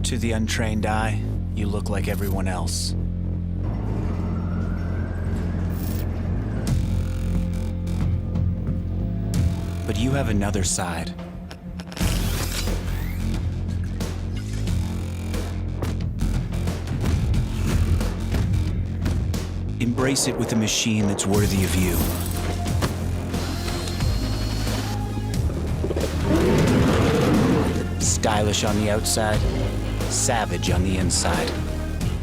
To the untrained eye, you look like everyone else. But you have another side. Embrace it with a machine that's worthy of you. Stylish on the outside, savage on the inside.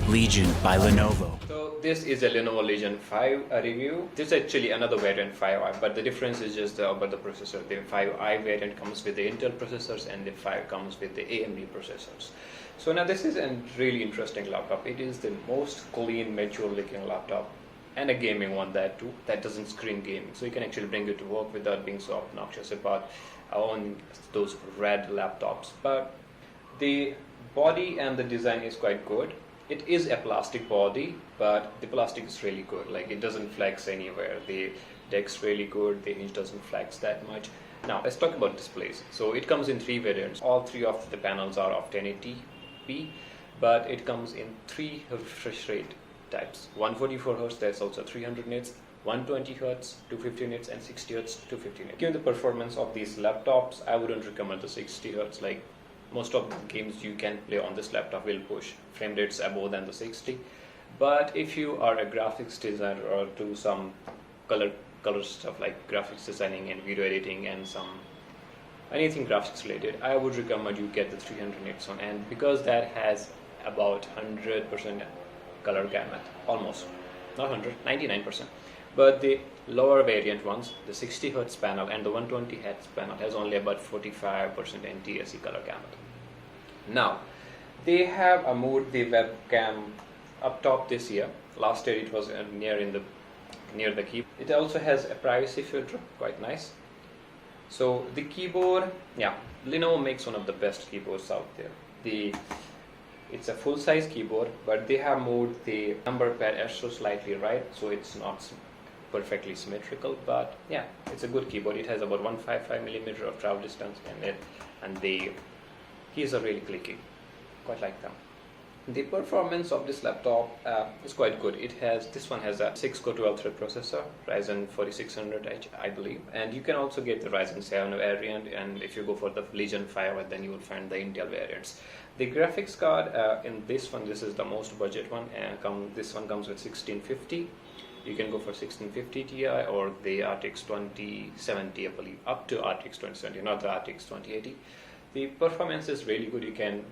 Legion by Lenovo. So this is a Lenovo Legion 5 review. This is actually another variant 5i, but the difference is just about the processor. The 5i variant comes with the Intel processors and the 5 comes with the AMD processors. So now this is a really interesting laptop. It is the most clean, mature looking laptop, and a gaming one that too, that doesn't scream gaming. So you can actually bring it to work without being so obnoxious about on those red laptops. But the body and the design is quite good. It is a plastic body, but the plastic is really good. Like, it doesn't flex anywhere. The deck's really good. The hinge doesn't flex that much. Now let's talk about displays. So it comes in 3 variants. All 3 of the panels are of 1080p, but it comes in 3 refresh rate types. 144 Hz, that's also 300 nits, 120 Hz, 250 nits, and 60 Hz, 250 nits. Given the performance of these laptops, I wouldn't recommend the 60 Hz. Like, most of the games you can play on this laptop will push frame rates above than the 60. But if you are a graphics designer or do some color stuff like graphics designing and video editing and anything graphics related, I would recommend you get the 300 nits on. And because that has about 100% color gamut, almost, not 100, 99%. But the lower variant ones, the 60 Hz panel and the 120 Hz panel, has only about 45% NTSC color gamut. Now, they have moved the webcam up top this year. Last year it was near the keyboard. It also has a privacy filter, quite nice. So the keyboard, yeah, Lenovo makes one of the best keyboards out there. It's a full-size keyboard, but they have moved the number pad so slightly right, so it's not perfectly symmetrical. But yeah, it's a good keyboard. It has about 155mm of travel distance in it, and the keys are really clicky. Quite like them. The performance of this laptop is quite good. This one has a 6-core 12-thread processor, Ryzen 4600H, I believe, and you can also get the Ryzen 7 variant. And if you go for the Legion 5, then you will find the Intel variants. The graphics card in this one, this is the most budget one, and this one comes with 1650. You can go for 1650 Ti or the RTX 2070, I believe, up to RTX 2070, not the RTX 2080. The performance is really good. You can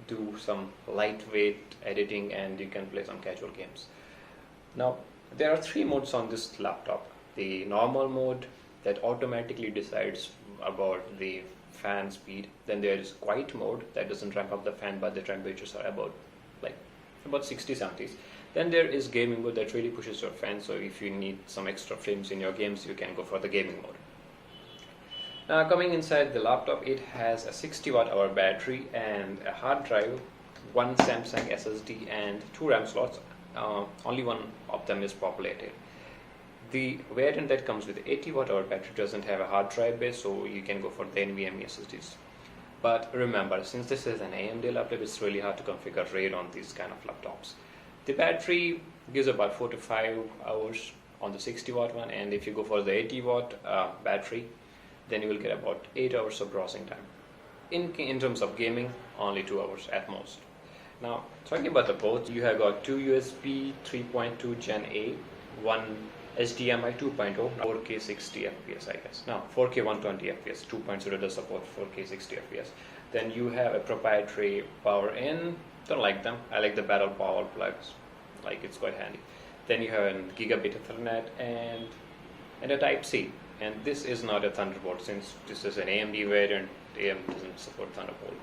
do some lightweight editing and you can play some casual games. Now, there are 3 modes on this laptop. The normal mode that automatically decides about the fan speed. Then there is quiet mode that doesn't ramp up the fan, but the temperatures are about 60, 70s. Then there is gaming mode that really pushes your fan. So if you need some extra frames in your games, you can go for the gaming mode. Now, coming inside the laptop, it has a 60 watt-hour battery and a hard drive, 1 Samsung SSD, and 2 RAM slots. Only one of them is populated. The variant that comes with 80 watt-hour battery doesn't have a hard drive base, so you can go for the NVMe SSDs. But remember, since this is an AMD laptop, it's really hard to configure RAID on these kind of laptops. The battery gives about 4 to 5 hours on the 60 watt one, and if you go for the 80 watt battery, then you will get about 8 hours of browsing time. In terms of gaming, only 2 hours at most. Now, talking about the ports, you have got 2 USB 3.2 Gen A, 1 HDMI 2.0, 4K 60 FPS, I guess. Now, 4K 120 FPS, 2.0 does support 4K 60 FPS. Then you have a proprietary power in. Don't like them. I like the barrel power plugs. Like, it's quite handy. Then you have a gigabit Ethernet and a Type C. And this is not a Thunderbolt, since this is an AMD variant. AMD doesn't support Thunderbolt.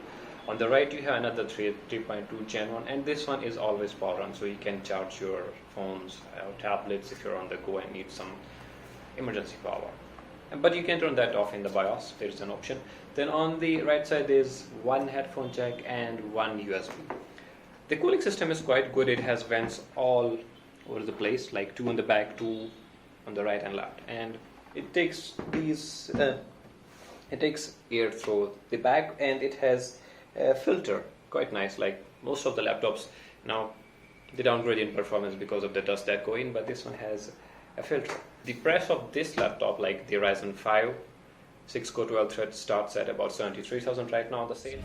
On the right you have another 3.2 Gen 1, and this one is always power on, so you can charge your phones or tablets if you're on the go and need some emergency power. But you can turn that off in the BIOS, there is an option. Then on the right side there's 1 headphone jack and 1 USB. The cooling system is quite good. It has vents all over the place, like 2 on the back, 2 on the right and left, and it takes air through the back, and it has a filter quite nice. Like most of the laptops now, they downgrade in performance because of the dust that go in, but this one has a filter. The price of this laptop, like the Ryzen 5 6-core 12 thread, starts at about 73,000 right now on the sale.